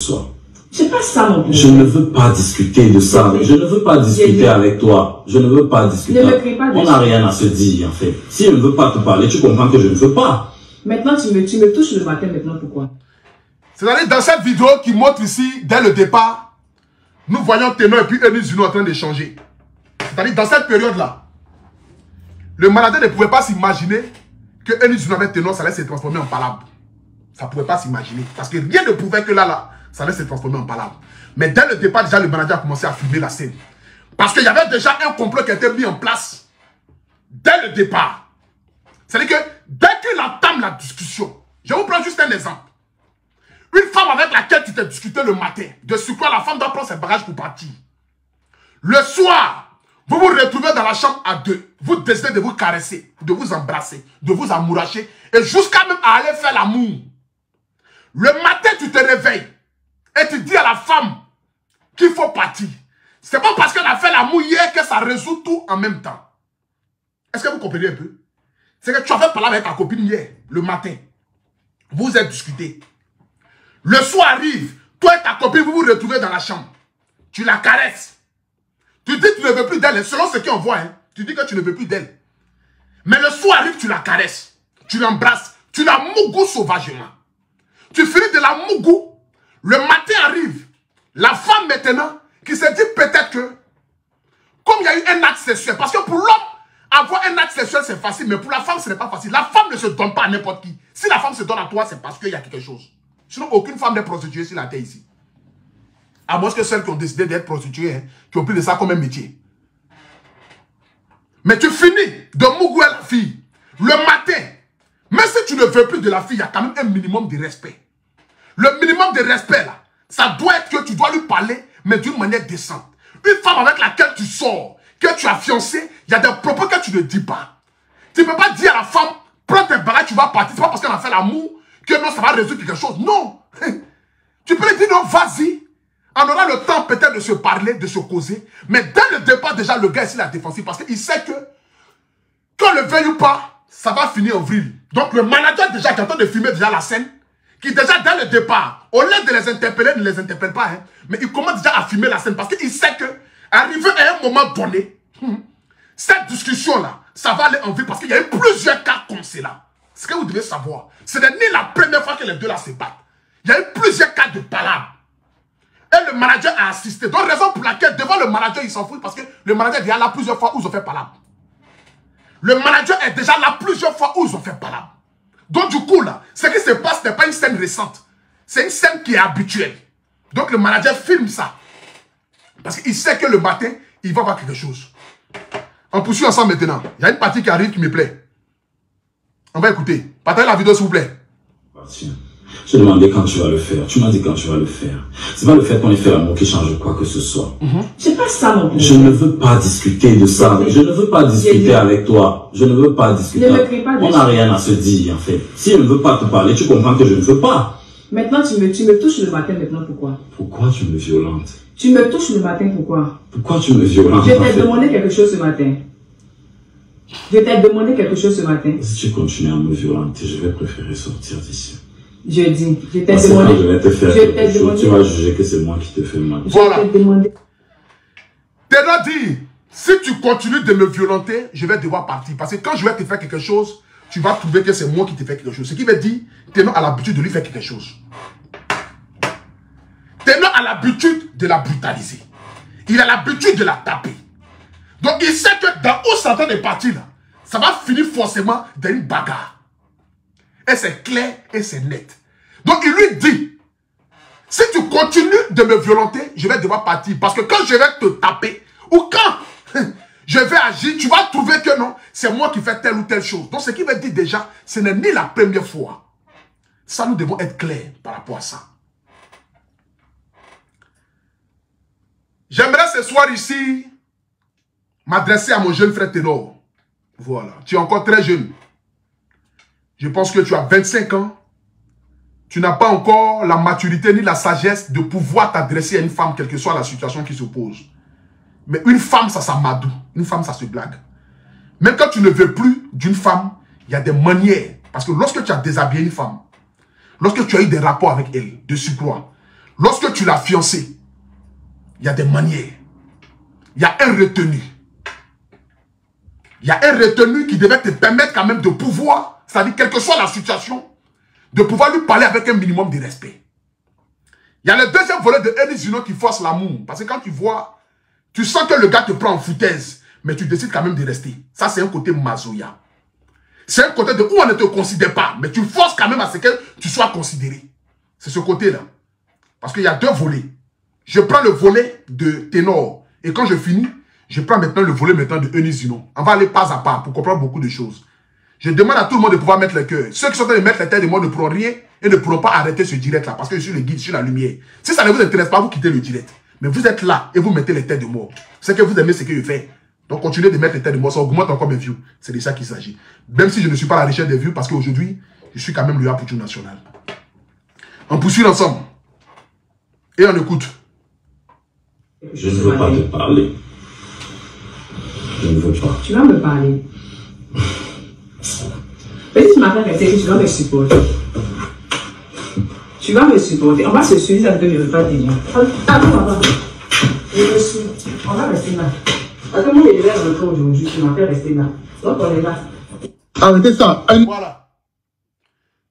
soir. C'est pas ça mon Je ne veux pas discuter de ça. Je ne veux pas discuter avec toi. Je ne veux pas discuter. On n'a rien à se dire en fait. Si je ne veux pas te parler, tu comprends que je ne veux pas. Maintenant, tu me touches le matin maintenant, pourquoi? C'est-à-dire dans cette vidéo qui montre ici, dès le départ, nous voyons Ténor et puis Enis Junior en train d'échanger. C'est-à-dire dans cette période-là, le manager ne pouvait pas s'imaginer que Enis Junior avec Ténor, ça allait se transformer en palabre. Ça ne pouvait pas s'imaginer. Parce que rien ne pouvait que là, ça allait se transformer en palabre. Mais dès le départ, déjà, le manager a commencé à filmer la scène. Parce qu'il y avait déjà un complot qui a été mis en place dès le départ. C'est-à-dire que dès qu'il entame la discussion, je vous prends juste un exemple. Une femme avec laquelle tu t'es discuté le matin, de surcroît, la femme doit prendre ses bagages pour partir. Le soir, vous vous retrouvez dans la chambre à deux. Vous décidez de vous caresser, de vous embrasser, de vous amouracher et jusqu'à même aller faire l'amour. Le matin, tu te réveilles et tu dis à la femme qu'il faut partir. C'est pas parce qu'elle a fait l'amour hier que ça résout tout en même temps. Est-ce que vous comprenez un peu? C'est que tu as fait parler avec ta copine hier, le matin. Vous êtes discuté. Le soir arrive, toi et ta copine, vous vous retrouvez dans la chambre. Tu la caresses. Tu dis que tu ne veux plus d'elle, selon ce qu'on voit. Hein, tu dis que tu ne veux plus d'elle. Mais le soir arrive, tu la caresses. Tu l'embrasses. Tu la mougous sauvagement. Tu finis de la mougou. Le matin arrive. La femme maintenant, qui se dit peut-être que, comme il y a eu un acte sexuel, parce que pour l'homme, avoir un acte sexuel c'est facile, mais pour la femme ce n'est pas facile. La femme ne se donne pas à n'importe qui. Si la femme se donne à toi, c'est parce qu'il y a quelque chose. Sinon, aucune femme n'est prostituée sur la terre ici. À moins que celles qui ont décidé d'être prostituées, hein, qui ont pris de ça comme un métier. Mais tu finis de mougouer la fille. Le matin, même si tu ne veux plus de la fille, il y a quand même un minimum de respect. Le minimum de respect, là, ça doit être que tu dois lui parler, mais d'une manière décente. Une femme avec laquelle tu sors, que tu as fiancé, il y a des propos que tu ne dis pas. Tu ne peux pas dire à la femme, prends tes bagages, tu vas partir. C'est pas parce qu'elle a fait l'amour que non, ça va résoudre quelque chose. Non. Tu peux lui dire non, vas-y. On aura le temps peut-être de se parler, de se causer. Mais dès le départ, déjà, le gars ici, il a défendu. Parce qu'il sait que, qu'on le veuille ou pas, ça va finir en vrille. Donc le manager déjà qui est en train de filmer déjà la scène, qui déjà dès le départ, au lieu de les interpeller, ne les interpelle pas. Hein, mais il commence déjà à filmer la scène. Parce qu'il sait que, arrivé à un moment donné, cette discussion-là, ça va aller en vrille. Parce qu'il y a eu plusieurs cas comme cela. Ce que vous devez savoir, ce n'est ni la première fois que les deux là se battent. Il y a eu plusieurs cas de palabres. Et le manager a assisté. Donc, raison pour laquelle, devant le manager, il s'en fout. Parce que le manager est déjà là plusieurs fois où ils ont fait palabre. Le manager est déjà là plusieurs fois où ils ont fait palabre. Donc, du coup, là, ce qui se passe n'est pas une scène récente. C'est une scène qui est habituelle. Donc, le manager filme ça. Parce qu'il sait que le matin, il va voir quelque chose. On poursuit ensemble maintenant. Il y a une partie qui arrive qui me plaît. On va écouter. Partagez la vidéo, s'il vous plaît. Je demandais quand tu vas le faire. Tu m'as dit quand tu vas le faire. C'est pas le fait qu'on ait fait l'amour qui change quoi que ce soit. C'est pas ça mon problème. Je ne veux pas discuter de ça. Je ne veux pas discuter avec toi. Je ne veux pas discuter. On n'a rien à se dire en fait. Si je ne veux pas te parler, tu comprends que je ne veux pas. Maintenant, tu me touches le matin, maintenant, pourquoi? Pourquoi tu me violentes? Tu me touches le matin, pourquoi? Pourquoi tu me violentes? Je t'ai demandé quelque chose ce matin. Je t'ai demandé quelque chose ce matin. Si tu continues à me violenter, je vais préférer sortir d'ici. Je dis, je t'ai demandé. Quand je vais te faire quelque chose, demandé, tu vas juger que c'est moi qui te fais mal. Voilà. Je t'ai demandé. Ténor dit, si tu continues de me violenter, je vais devoir partir. Parce que quand je vais te faire quelque chose, tu vas trouver que c'est moi qui te fais quelque chose. Ce qui veut dire, Ténor a l'habitude de lui faire quelque chose. Ténor a l'habitude de la brutaliser. Il a l'habitude de la taper. Donc il sait que dans où ça est parti là, ça va finir forcément dans une bagarre. Et c'est clair et c'est net. Donc il lui dit, si tu continues de me violenter, je vais devoir partir. Parce que quand je vais te taper, ou quand je vais agir, tu vas trouver que non, c'est moi qui fais telle ou telle chose. Donc ce qui veut dire déjà, ce n'est ni la première fois. Ça, nous devons être clairs par rapport à ça. J'aimerais ce soir ici m'adresser à mon jeune frère Ténor. Voilà, tu es encore très jeune. Je pense que tu as 25 ans. Tu n'as pas encore la maturité ni la sagesse de pouvoir t'adresser à une femme, quelle que soit la situation qui se pose. Mais une femme, ça s'amadoue. Une femme, ça se blague. Même quand tu ne veux plus d'une femme, il y a des manières. Parce que lorsque tu as déshabillé une femme, lorsque tu as eu des rapports avec elle, de surcroît, Lorsque tu l'as fiancé, il y a des manières. Il y a un retenu. Il y a un retenu qui devait te permettre quand même de pouvoir, c'est-à-dire quelle que soit la situation, de pouvoir lui parler avec un minimum de respect. Il y a le deuxième volet de Enis Junior qui force l'amour. Parce que quand tu vois, tu sens que le gars te prend en foutaise, mais tu décides quand même de rester. Ça, c'est un côté mazoya. C'est un côté de où on ne te considère pas, mais tu forces quand même à ce que tu sois considéré. C'est ce côté-là. Parce qu'il y a deux volets. Je prends le volet de ténor. Et quand je finis, je prends maintenant le volet maintenant de Enis Junior. On va aller pas à pas pour comprendre beaucoup de choses. Je demande à tout le monde de pouvoir mettre le cœur. Ceux qui sont en train de mettre la tête de moi ne pourront rien et ne pourront pas arrêter ce direct-là. Parce que je suis le guide, je suis la lumière. Si ça ne vous intéresse pas, vous quittez le direct. Mais vous êtes là et vous mettez les têtes de moi. C'est que vous aimez ce que je fais. Donc continuez de mettre les têtes de moi. Ça augmente encore mes views. C'est de ça qu'il s'agit. Même si je ne suis pas à la recherche des views, parce qu'aujourd'hui, je suis quand même le Apoutou national. On poursuit ensemble. Et on écoute. Je ne veux pas te parler. Je ne veux pas. Tu vas me parler. Mais si tu m'as fait rester, tu vas me supporter. Tu vas me supporter. On va se suivre avec le repas déjà. Attends, papa. On va rester là. Parce que moi, je devais rentrer aujourd'hui. Tu m'as fait rester là. Donc, on est là. Arrêtez ça. Voilà.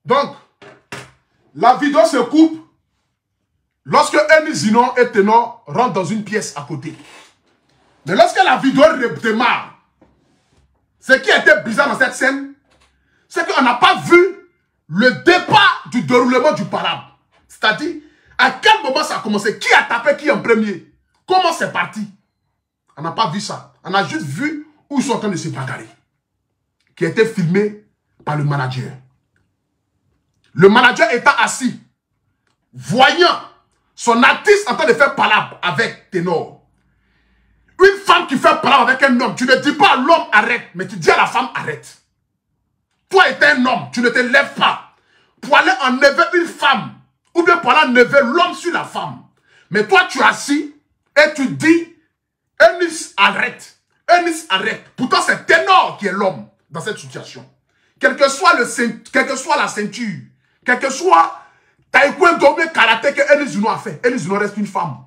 Donc, la vidéo se coupe lorsque Enis Junior et Ténor rentrent dans une pièce à côté. Mais lorsque la vidéo redémarre, ce qui était bizarre dans cette scène, c'est qu'on n'a pas vu le départ du déroulement du palabre. C'est-à-dire, à quel moment ça a commencé, qui a tapé qui en premier, comment c'est parti. On n'a pas vu ça. On a juste vu où ils sont en train de se bagarrer. Qui a été filmé par le manager. Le manager étant assis, voyant son artiste en train de faire palabre avec Ténor. Une femme qui fait palabre avec un homme, tu ne dis pas à l'homme arrête, mais tu dis à la femme arrête. Toi étant un homme, tu ne te lèves pas pour aller enlever une femme ou bien pour aller enlever l'homme sur la femme. Mais toi tu es assis et tu dis Enis arrête, Enis arrête. Pourtant c'est Ténor qui est l'homme dans cette situation. Quelle que soit la ceinture, quel que soit taekwondo ou karaté que Enis Junior a fait, Enis Junior reste une femme.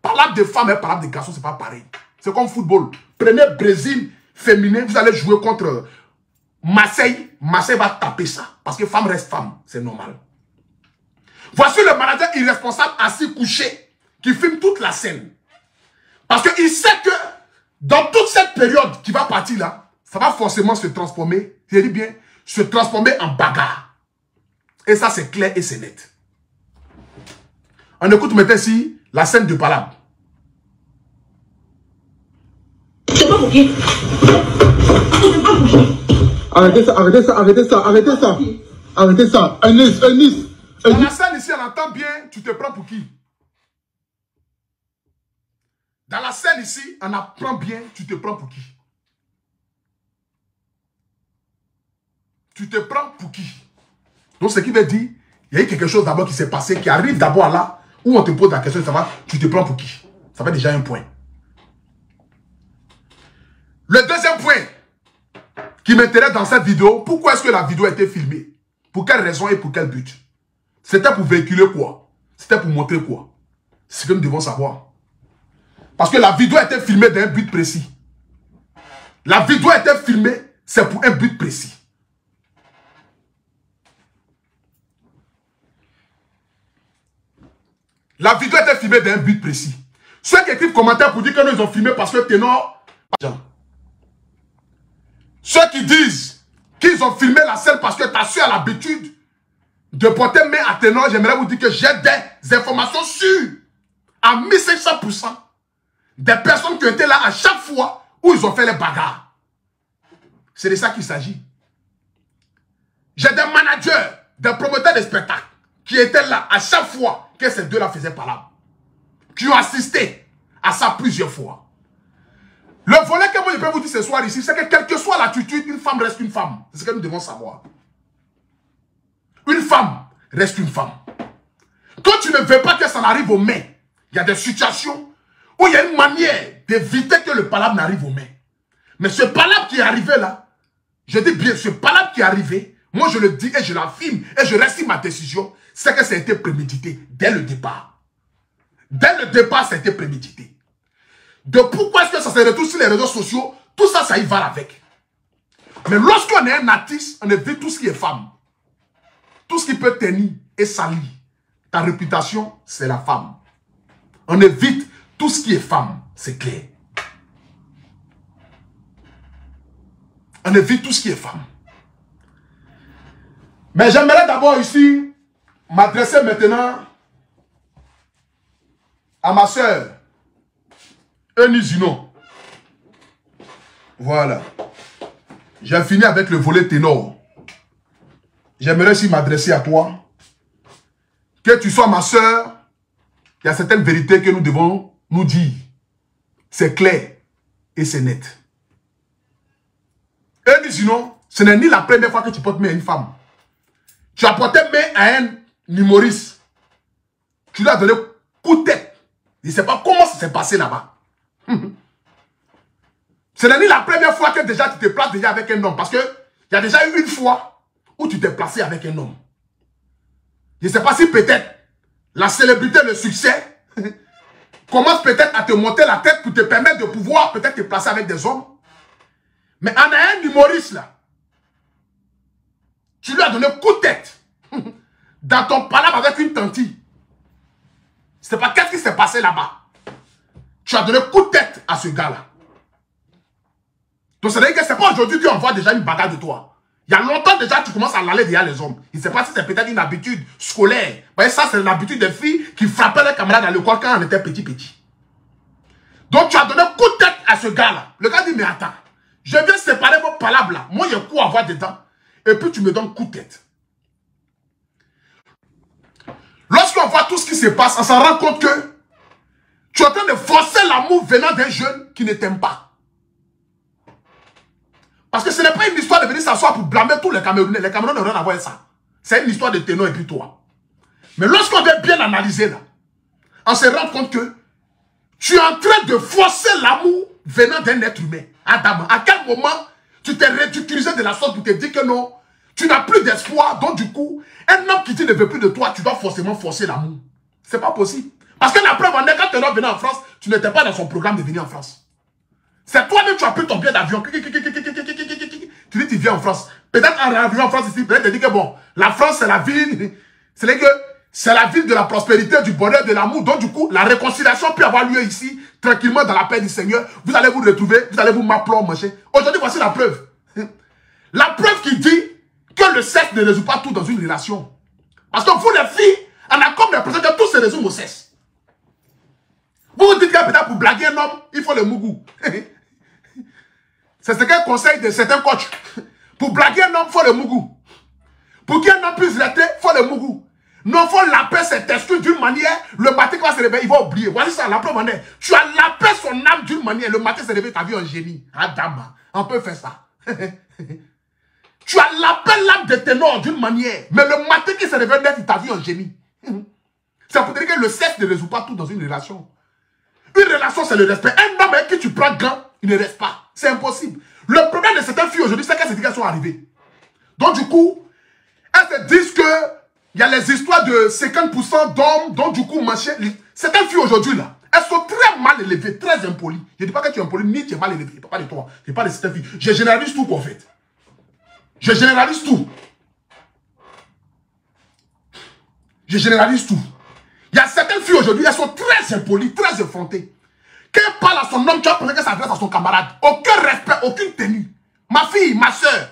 Palabre de femme et palabre de garçon, c'est pas pareil. C'est comme football. Prenez Brésil féminin, vous allez jouer contre Marseille. Marseille va taper ça. Parce que femme reste femme. C'est normal. Voici le manager irresponsable assis couché qui filme toute la scène. Parce qu'il sait que dans toute cette période qui va partir là, ça va forcément se transformer, je dis bien, se transformer en bagarre. Et ça c'est clair et c'est net. On écoute maintenant ici la scène de palabre. C'est pas pour qui? Arrêtez ça, arrêtez ça, arrêtez ça, arrêtez ça. Arrêtez ça. Enis. Dans la scène ici, on entend bien, tu te prends pour qui? Dans la scène ici, on apprend bien, tu te prends pour qui? Tu te prends pour qui? Donc ce qui veut dire, il y a eu quelque chose d'abord qui s'est passé, qui arrive d'abord là, où on te pose la question de savoir, tu te prends pour qui? Ça fait déjà un point. Le deuxième point qui m'intéresse dans cette vidéo, pourquoi est-ce que la vidéo a été filmée? Pour quelle raison et pour quel but? C'était pour véhiculer quoi? C'était pour montrer quoi? C'est ce que nous devons savoir. Parce que la vidéo a été filmée d'un but précis. La vidéo a été filmée, c'est pour un but précis. La vidéo a été filmée d'un but précis. Ceux qui écrivent commentaires pour dire que nous ils ont filmé parce que Ténor... Ceux qui disent qu'ils ont filmé la scène parce que tu as su à l'habitude de porter main à Ténor, j'aimerais vous dire que j'ai des informations sûres à 1500% des personnes qui étaient là à chaque fois où ils ont fait les bagarres. C'est de ça qu'il s'agit. J'ai des managers, des promoteurs de spectacles qui étaient là à chaque fois que ces deux-là faisaient palabre, qui ont assisté à ça plusieurs fois. Le volet que moi je peux vous dire ce soir ici, c'est que quelle que soit l'attitude, une femme reste une femme. C'est ce que nous devons savoir. Une femme reste une femme. Quand tu ne veux pas que ça n'arrive aux mains, il y a des situations où il y a une manière d'éviter que le palabre n'arrive aux mains. Mais ce palabre qui est arrivé là, je dis bien, ce palabre qui est arrivé, moi je le dis et je l'affirme et je reste sur ma décision, c'est que ça a été prémédité dès le départ. Dès le départ, c'était prémédité. De pourquoi est-ce que ça se retrouve sur les réseaux sociaux, tout ça, ça y va avec. Mais lorsqu'on est un artiste, on évite tout ce qui est femme. Tout ce qui peut tenir et salir ta réputation, c'est la femme. On évite tout ce qui est femme, c'est clair. On évite tout ce qui est femme. Mais j'aimerais d'abord ici m'adresser maintenant à ma soeur, Eunice Zino. Voilà. J'ai fini avec le volet ténor. J'aimerais aussi m'adresser à toi. Que tu sois ma soeur, il y a certaines vérités que nous devons nous dire. C'est clair et c'est net. Eunice Zino, ce n'est ni la première fois que tu portes main à une femme. Tu as porté main à un humoriste. Tu lui as donné coup de tête. Je ne sais pas comment ça s'est passé là-bas. Ce n'est ni la première fois que déjà tu te places déjà avec un homme. Parce qu'il y a déjà eu une fois où tu t'es placé avec un homme. Je ne sais pas si peut-être la célébrité, le succès commence peut-être à te monter la tête pour te permettre de pouvoir peut-être te placer avec des hommes. Mais en un humoriste là, tu lui as donné coup de tête dans ton palabre avec une tantille. Je ne sais pas qu'est-ce qui s'est passé là-bas. Tu as donné coup de tête à ce gars-là. Donc, c'est-à-dire que ce n'est pas aujourd'hui qu'on voit déjà une bagarre de toi. Il y a longtemps déjà, tu commences à l'aller derrière les hommes. Il ne sait pas si c'est peut-être une habitude scolaire. Vous voyez, ça, c'est l'habitude des filles qui frappaient les camarades à l'école quand on était petit. Donc, tu as donné coup de tête à ce gars-là. Le gars dit, mais attends, je viens séparer vos palabres là. Moi, il y a quoi à voir dedans. Et puis, tu me donnes coup de tête. Lorsqu'on voit tout ce qui se passe, on s'en rend compte que tu es en train de forcer l'amour venant d'un jeune qui ne t'aime pas. Parce que ce n'est pas une histoire de venir s'asseoir pour blâmer tous les Camerounais. Les Camerounais n'ont rien à voir avec ça. C'est une histoire de ténor et puis toi. Mais lorsqu'on vient bien analyser là, on se rend compte que tu es en train de forcer l'amour venant d'un être humain. Adam, à quel moment tu t'es ridiculisé de la sorte pour te dire que non, tu n'as plus d'espoir. Donc du coup, un homme qui dit ne veut plus de toi, tu dois forcément forcer l'amour. C'est pas possible. Parce que la preuve en est, quand Ténor venait en France, tu n'étais pas dans son programme de venir en France. C'est toi-même tu as pris ton billet d'avion. Tu dis tu viens en France. Peut-être en arrivant en France ici, peut-être tu dis que bon, la France c'est la ville, c'est la ville de la prospérité, du bonheur, de l'amour. Donc du coup, la réconciliation peut avoir lieu ici, tranquillement dans la paix du Seigneur. Vous allez vous retrouver, vous allez vous m'appeler, manger. Aujourd'hui, voici la preuve. La preuve qui dit que le sexe ne résout pas tout dans une relation. Parce que vous les filles, on a comme l'impression que tout se résume au sexe. Vous vous dites que peut-être pour blaguer un homme, il faut le mougou. C'est ce qu'un conseil de certains coachs. Pour blaguer un homme, il faut le mougou. Pour qu'un homme puisse l'été, il faut le mougou. Non, il faut laper cette excuse d'une manière, le matin quand il se réveille, il va oublier. Voici ça, la preuve en est. Tu as lapé son âme d'une manière, le matin il se réveille, tu as vu un génie. Adama, on peut faire ça. Tu as lapé l'âme de Ténor d'une manière, mais le matin qu'il se réveille, tu as vu un génie. C'est pour dire que le sexe ne résout pas tout dans une relation. Une relation, c'est le respect. Un homme avec qui tu prends grand, il ne reste pas. C'est impossible. Le problème de certaines filles aujourd'hui, c'est qu'elles se disent qu'elles sont arrivées. Donc du coup, elles se disent que il y a les histoires de 50% d'hommes, donc du coup, machin. Certaines filles aujourd'hui, là, elles sont très mal élevées, très impolies. Je ne dis pas que tu es impoli, ni tu es mal élevé. Je ne parle pas de toi. Je parle de certaines filles. Je généralise tout, en fait. Je généralise tout. Je généralise tout. Il y a certaines filles aujourd'hui, elles sont très impolies, très effrontées. Quand elle parle à son homme, tu vas penser qu'elle s'adresse à son camarade. Aucun respect, aucune tenue. Ma fille, ma soeur,